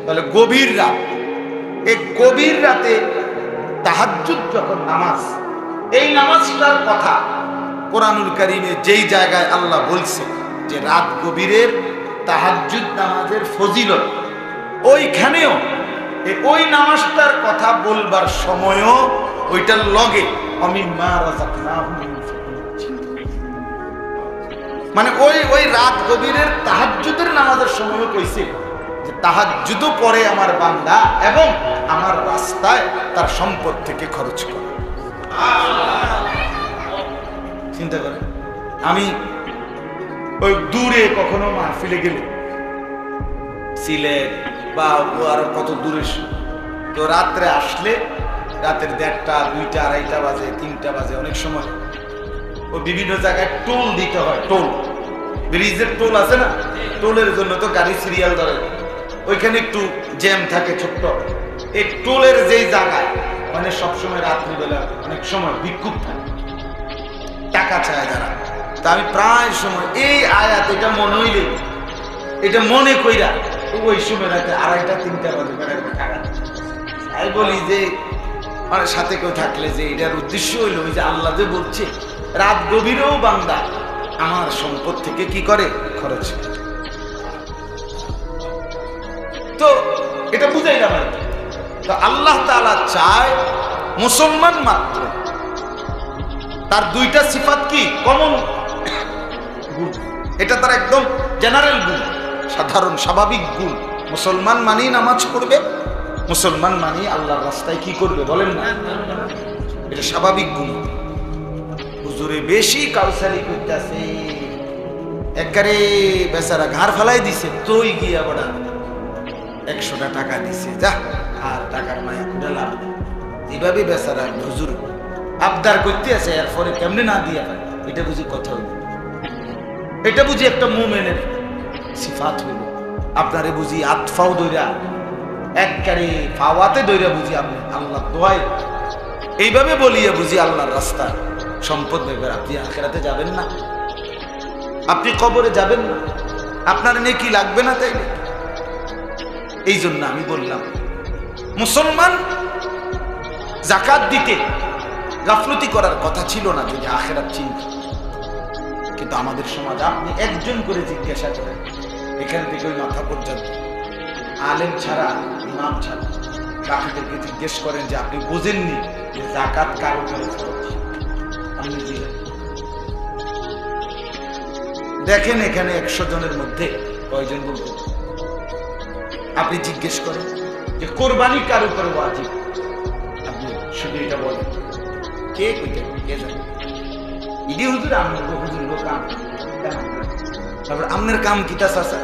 তাহলে গভীর রাত, এই গভীর রাতে তাহাজ্জুদ যখন নামাজ, এই নামাজটার কথা কোরআনুল কারীমে যেই জায়গায় আল্লাহ বলছে যে রাত গভীরের তাহাজ্জুদ নামাজের ফজিলত, ওইখানেও ওই নামাজটার কথা বলবার সময়ও ওইটার লগে মানে ওই রাত গভীরের তাহাজ্জুদের নামাজের সময়ও কইছে যে তাহাজ্জুদও পড়ে আমার বান্দা এবং আমার রাস্তায় তার সম্পদ থেকে খরচ করে। চিন্তা করেন, আমি ওই দূরে কখনো মাহফিলে গেলে, সিলেট বা আরো কত দূরে, তো রাত্রে আসলে রাতের 1:30, 2টা, 2:30 বাজে, 3টা বাজে, অনেক সময় ও বিভিন্ন জায়গায় টোল দিতে হয়। টোল, ব্রিজের টোল আছে না, টোলের জন্য তো গাড়ি সিরিয়াল ধরে, ওইখানে একটু জ্যাম থাকে ছোট্ট। এই টোলের যেই জায়গায় মানে সবসময় রাত্রিবেলা অনেক সময় বিক্ষোভ থাকে, টাকা চায় যারা। তা আমি প্রায় সময় এই আয়াত এটা মনে হইলে, এটা মনে কইরা ওই সময় রাতে 2:30, 3টা বাজে টাকা তাই বলি যে মানে সাথে কেউ থাকলে যে এটার উদ্দেশ্য হইল ওই যে আল্লাহ যে বলছে রাত গভীরেও বান্দা আমার সম্পদ থেকে কি করে, খরচ। তো এটা বুঝাইলাম আর কি। তো আল্লাহ তাআলা চায় মুসলমান মাত্র তার 2টা সিফাত কি কমন গুণ, এটা তার একদম জেনারেল গুণ, সাধারণ স্বাভাবিক গুণ। মুসলমান মানেই নামাজ পড়বে, মুসলমান মানেই আল্লাহর রাস্তায় কি করবে বলেন না, এটা স্বাভাবিক গুণ। হুজুরে বেশি কাউসারি করতেছে, একবারে বেচারা ঘাড় ফেলাই দিছে, তুই গিয়া বড়া 100টা টাকা দিছে, যা আর টাকার মায়া করে লাভ। এইভাবে বেচারা হুজুর আবদার করতে আছে, এরপরে কেমনে না দিয়া পারে, এটা বুঝি কথা হইল, এটা বুঝি একটা মুমিনের সিফাত হইল। আপনারে বুঝি আতফাও দইরা একবারে ফাওয়াতে দইরা বুঝি আপনি আল্লাহ দোয়ায় এইভাবে বলিয়া বুঝি আল্লাহর রাস্তা সম্পদ বের। আপনি আখিরাতে যাবেন না, আপনি কবরে যাবেন না, আপনার নেকি লাগবে না। তাই এই জন্য আমি বললাম মুসলমান যাকাত দিতে গাফলতি করার কথা ছিল না যদি আখিরাত চিন্তা। কিন্তু আমাদের সমাজ, আপনি একজন করে জিজ্ঞাসা করেন এখান থেকে ওই মাথা পর্যন্ত, আলেম ছাড়া, ইমাম ছাড়া বাকিদেরকে জিজ্ঞেস করেন যে আপনি বোঝেননি যে যাকাত কার উপরে ফরজ। আপনি দেখেন এখানে 100 জনের মধ্যে কয়জন বলতে, আপনি জিজ্ঞেস করেন যে কোরবানি কার উপরে ওয়াজিব, আপনি শুধু এটা বলেন, কে কইতে, কে জানে? ইডি হুজুর আমার হুজুর কাম, তারপর আপনার কাম কিতা চাচা?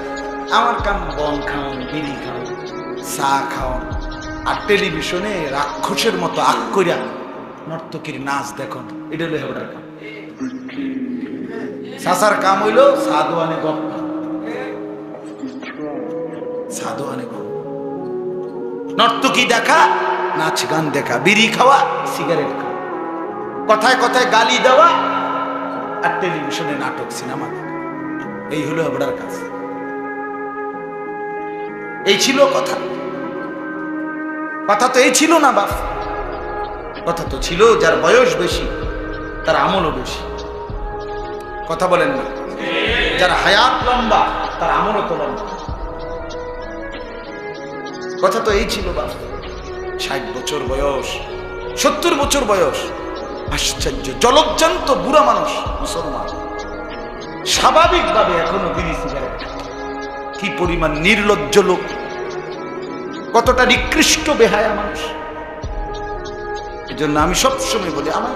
আমার কাম বন খাওয়ান, বিড়ি খাওয়ান, চা খাওয়ান, আর টেলিভিশনে রাক্ষসের মতো আগ কইরা নর্তকীর নাচ দেখুন, এটা হলো হেবটার কাম। চাচার কাম হইল সাধুয়ানে গপ, সাধুয়ানে গপ, নর্তকী দেখা, নাচ গান দেখা, বিড়ি খাওয়া, সিগারেট খাওয়া, কথায় কথায় গালি দেওয়া, আর টেলিভিশনে নাটক, সিনেমা। এই হলো হেবটার কাজ। এই ছিল কথা? কথা তো এই ছিল না বাপ। কথা তো ছিল যার বয়স বেশি তার আমলও বেশি। কথা বলেন না? যার হায়াত লম্বা তার আমলও তো লম্বা। কথা তো এই ছিল বাপ। 60 বছর বয়স, 70 বছর বয়স, আশ্চর্য জলজ্জান্ত বুড়া মানুষ মুসলমান, স্বাভাবিকভাবে এখনো বিড়ি সিগারেট। কি পরিমাণ নির্লজ্জ লোক, কতটা নিকৃষ্ট বেহায়া মানুষ। এই জন্য আমি সবসময় বলি, আমার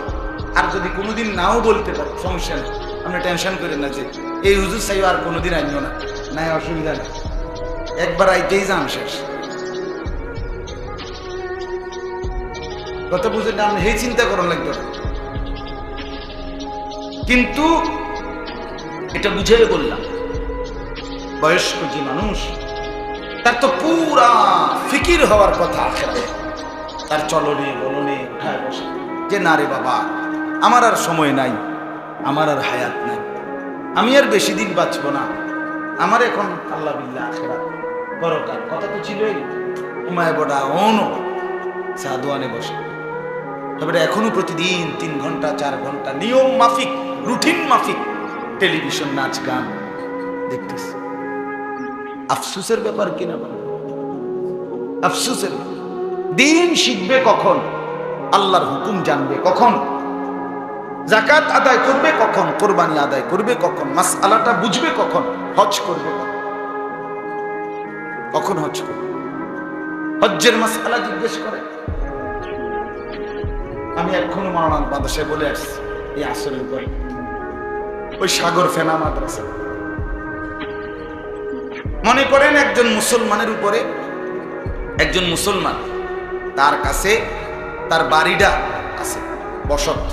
আর যদি কোনোদিন নাও বলতে পারি সমস্যা নেই, আপনি টেনশন করেন না যে এই হুজুর চাইও আর কোনোদিন আইন না, নাই অসুবিধা নেই, একবার আইতেই যান শেষ। কথা বুঝে না, আপনি এই চিন্তা করার লাগবে না। কিন্তু এটা বুঝে বললাম, বয়স্ক যে মানুষ তার তো পুরা ফিকির হওয়ার কথা আখিরাতে, তার চলনে বলনে উঠায় বসে যে না রে বাবা, আমার আর সময় নাই, আমার আর হায়াত নাই, আমি আর বেশি দিন বাঁচবো না, আমার এখন আল্লাহ বিল্লাহ আখিরাত। বড়কার কথা তো ছিলই। উমায় বড়া অনো সাদওয়ানে বসে, তবে এখনো প্রতিদিন 3 ঘন্টা 4 ঘন্টা নিয়ম মাফিক, রুটিন মাফিক টেলিভিশন নাচ গান দেখতেছে। আফসোসের ব্যাপার কিনা বলে, আফসোসের। দিন শিখবে কখন, আল্লাহর হুকুম জানবে কখন, যাকাত আদায় করবে কখন, কোরবানি আদায় করবে কখন, মাসআলাটা বুঝবে কখন, হজ করবে কখন হজ করবে। হজ্জের মাসআলা জিজ্ঞেস করে। আমি এখনো মাওলানা মাদ্রাসায় বলে আসছি এই আসরের পরে, ওই সাগর ফেনা মাদ্রাসা, মনে করেন একজন মুসলমানের উপরে, একজন মুসলমান, তার কাছে তার বাড়িটা আছে বসত,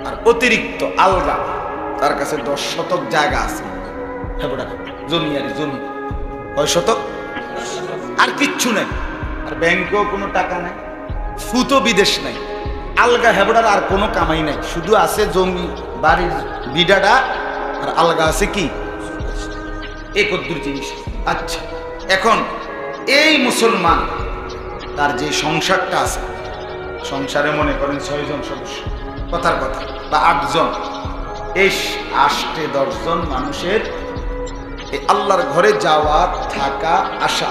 আর অতিরিক্ত আলগা তার কাছে 10 শতক জায়গা আছে, জমি আর জমি, কয় শতক, আর কিচ্ছু নাই, আর ব্যাংকেও কোনো টাকা নাই, সুতো বিদেশ নাই, আলগা হেবড়ার আর কোনো কামাই নাই, শুধু আছে জমি বাড়ির বিডাটা, আর আলগা আছে কি একদ্দুর জিনিস। আচ্ছা, এখন এই মুসলমান তার যে সংসারটা আছে, সংসারে মনে করেন 6 জন সদস্য, কথার কথা, বা 8 জন, এই 8-10 জন মানুষের এই আল্লাহর ঘরে যাওয়া থাকা আসা,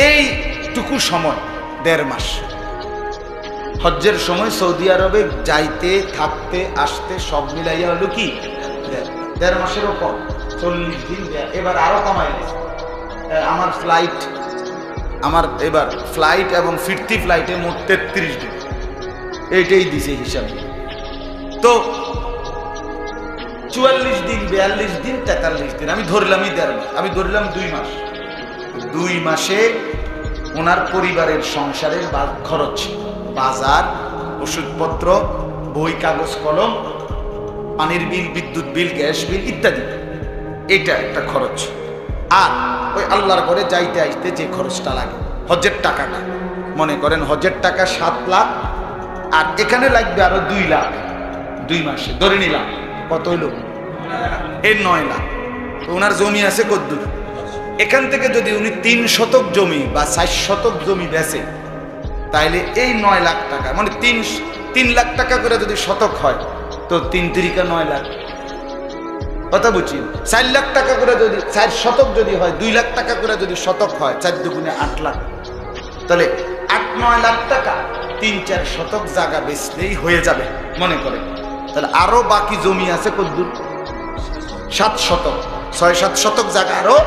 এইটুকু সময় 1.5 মাস। হজ্জের সময় সৌদি আরবে যাইতে থাকতে আসতে সব মিলাইয়া হলো কি 1.5 মাসেরও কম, 40 দিন। এবার আরো কমাই আমার ফ্লাইট, আমার এবার ফ্লাইট এবং ফিরতি ফ্লাইটে মোট 33 দিন, এইটাই দিছে হিসাবে। তো 44 দিন, 42 দিন, 43 দিন, আমি ধরলামই 1.5 মাস, আমি ধরলাম 2 মাস। 2 মাসে ওনার পরিবারের সংসারের খরচ, বাজার, ওষুধপত্র, বই, কাগজ কলম, পানির বিল, বিদ্যুৎ বিল, গ্যাস বিল ইত্যাদি, এটা একটা খরচ। আর ওই আল্লাহর ঘরে যাইতে আসতে যে খরচটা লাগে, হজ্জের টাকাটা, মনে করেন হজ্জের টাকা 7 লাখ, আর এখানে লাগবে আরো 2 লাখ, 2 মাসে ধরে নিলাম কত হইল, এই 9 লাখ। তো ওনার জমি আছে কদ্দুর, এখান থেকে যদি উনি 3 শতক জমি বা 4 শতক জমি বেচে, তাইলে এই 9 লাখ টাকা, মানে 3 লাখ টাকা করে যদি শতক হয়, তো 3 তিরিকা 9 লাখ, কথা বুঝছি। 4 লাখ টাকা করে যদি 4 শতক যদি হয়, 2 লাখ টাকা করে যদি শতক হয়, 4 দুগুণে 8 লাখ, তাহলে 8-9 লাখ টাকা 3-4 শতক জায়গা বেচলেই হয়ে যাবে মনে করে। তাহলে আরো বাকি জমি আছে কদ্দুর, 7 শতক, 6-7 শতক জায়গা আরো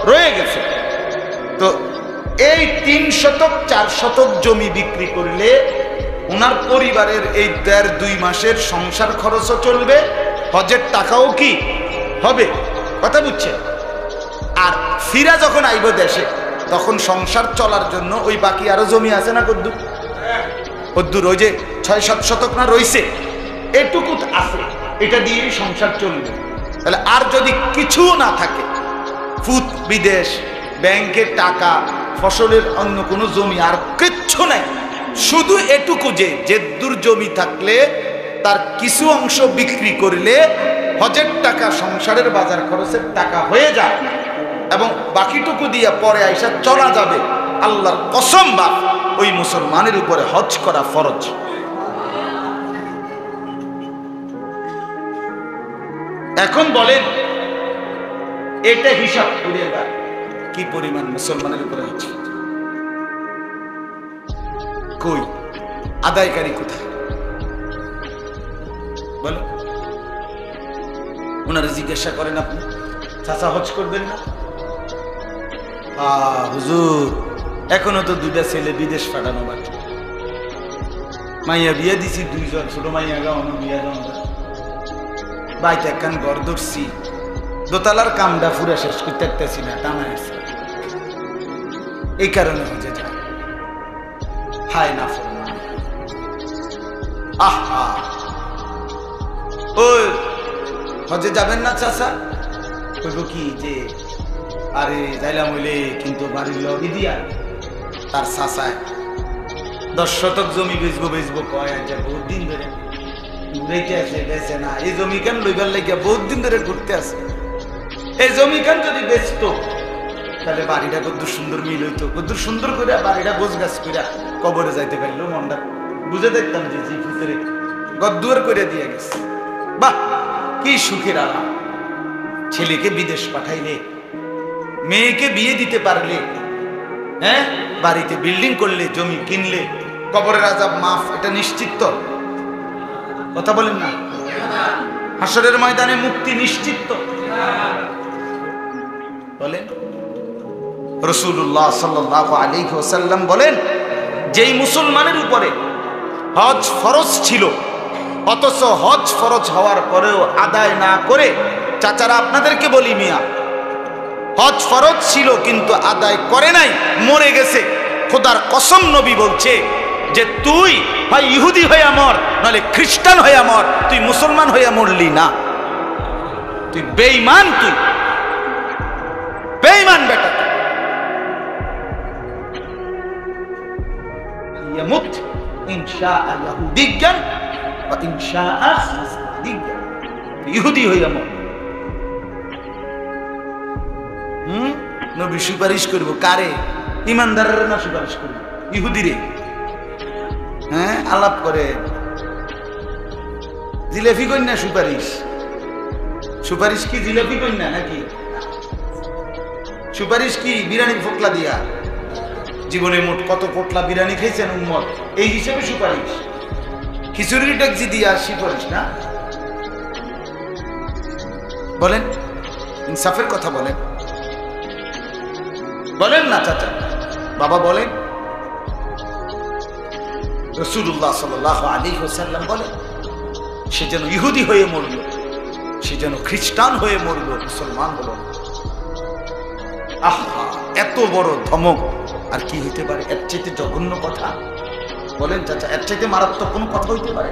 রয়ে গেছে। তো এই 3 শতক 4 শতক জমি বিক্রি করলে ওনার পরিবারের এই 1.5-2 মাসের সংসার খরচও চলবে, হজের টাকাও কি হবে, কথা বুঝছে। আর ফিরা যখন আইব দেশে, তখন সংসার চলার জন্য ওই বাকি আরো জমি আছে না কদ্দুর, কদ্দুর ওই যে 6-7 শতক না রইছে, এটুকু আছে, এটা দিয়েই সংসার চলবে। তাহলে আর যদি কিছু না থাকে, ফুত বিদেশ, ব্যাংকের টাকা, ফসলের অন্য কোনো জমি আর কিচ্ছু নাই, শুধু এটুকু যে দূর জমি থাকলে তার কিছু অংশ বিক্রি করলে হজের টাকা, সংসারের বাজার খরচের টাকা হয়ে যায়, এবং বাকিটুকু দিয়ে পরে আইসা চলা যাবে। আল্লাহর কসম, বা ওই মুসলমানের উপরে হজ করা ফরজ। এখন বলেন এটা হিসাব করে কি পরিমাণ মুসলমানের উপরে হচ্ছে, কই আদায়কারী কোথায় বলো? ওনারা জিজ্ঞাসা করেন, আপনি চাচা হজ করবেন না? হুজুর এখনো তো 2টা ছেলে বিদেশ পাঠানো বাকি, মাইয়া বিয়ে দিছি 2 জন, ছোট মাইয়া গা অন্য বিয়া জন, বাইতে একখান ঘর ধরছি, দোতলার কামটা ফুরা শেষ করতে পারতেছি না, টানা আছে, এই কারণে হজে যায়। হায় না আহা, ওই হজে যাবেন না চাচা? কইব কি যে আরে যাইলাম হইলে কিন্তু বাড়ির লগে দিয়া তার চাচায় 10 শতক জমি বেচবো কয়, আচ্ছা বহুত দিন ধরে ঘুরাইতে আছে, বেচে না। এই জমি কান লইবার লাগিয়া বহুত দিন ধরে ঘুরতে আছে। এই জমি কান যদি বেচতো তাহলে বাড়িটা কত সুন্দর মিল হইতো, কত সুন্দর করে বাড়িটা গোছ গাছ করে কবরে যাইতে পারলো মনটা বুঝে দেখতাম যে ভিতরে গদ্দুয়ার করে দিয়ে গেছে। বাহ, কি সুখের আলাপ। ছেলেকে বিদেশ পাঠাইলে, মেয়েকে বিয়ে দিতে পারলে, হ্যাঁ, বাড়িতে বিল্ডিং করলে, জমি কিনলে, কবরের আযাব মাফ, এটা নিশ্চিত তো? কথা বলেন না? হাসরের ময়দানে মুক্তি নিশ্চিত তো? বলেন। রাসূলুল্লাহ সাল্লাল্লাহু আলাইহি ওয়াসাল্লাম বলেন, যেই মুসলমানের উপরে হজ ফরজ ছিল, অথচ হজ ফরজ হওয়ার পরেও আদায় না করে, চাচারা আপনাদেরকে বলি মিয়া, হজ ফরজ ছিল কিন্তু আদায় করে নাই, মরে গেছে, খোদার কসম নবী বলছে যে তুই হয় ইহুদি হইয়া মর, নাহলে খ্রিস্টান হইয়া মর, তুই মুসলমান হইয়া মরলি না, তুই বেঈমান, তুই বেঈমান বেটা। ইয়ামুত ইনশাআ ইয়াহুদিয়ান ওয়া ইনশাআ নাসরানিয়ান, ইহুদি হইয়া মর। নবী সুপারিশ করব কারে? ইমানদারের না সুপারিশ করব? ইহুদিরে। হ্যাঁ, আলাপ করে জিলাপি কন্যা সুপারিশ। সুপারিশ কি জিলাপি কন্যা নাকি? সুপারিশ কি বিরিয়ানি পোটলা দিয়া? জীবনে মোট কত পোটলা বিরিয়ানি খেয়েছেন উম্মত, এই হিসেবে সুপারিশ? খিচুড়ির ট্যাক্সি দিয়া সুপারিশ না? বলেন, ইনসাফের কথা বলেন, বলেন না চাচা, বাবা বলেন। রাসূলুল্লাহ সাল্লাল্লাহু আলাইহি ওয়াসাল্লাম বলেন, সে যেন ইহুদি হয়ে মরল, সে যেন খ্রিস্টান হয়ে মরল, মুসলমান হল। আহা, এত বড় ধমক আর কি হইতে পারে? এর চাইতে জঘন্য কথা বলেন চাচা, এর চাইতে মারাত্মক কোন কথা হইতে পারে?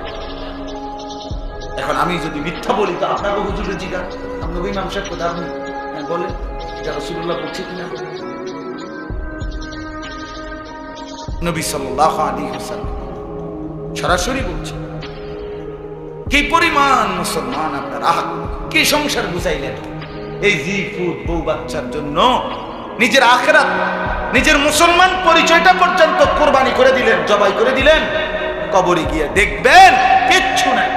এখন আমি যদি মিথ্যা বলি তো আপনাকে হুজুরে জিজ্ঞাসা, আপনাকে ইমাম সাহেব কথা আপনি বলেন এটা রাসূলুল্লাহ বলছে কিনা? নবী সাল্লাল্লাহু আলাইহি ওয়াসাল্লাম সরাসরি বলছে। কি পরিমাণ মুসলমান আপনার, আহ কি সংসার বুঝাইলেন, এই জি ফুড বউ বাচ্চার জন্য নিজের আখিরাত, নিজের মুসলমান পরিচয়টা পর্যন্ত কোরবানি করে দিলেন, জবাই করে দিলেন। কবরে গিয়ে দেখবেন কিচ্ছু নাই।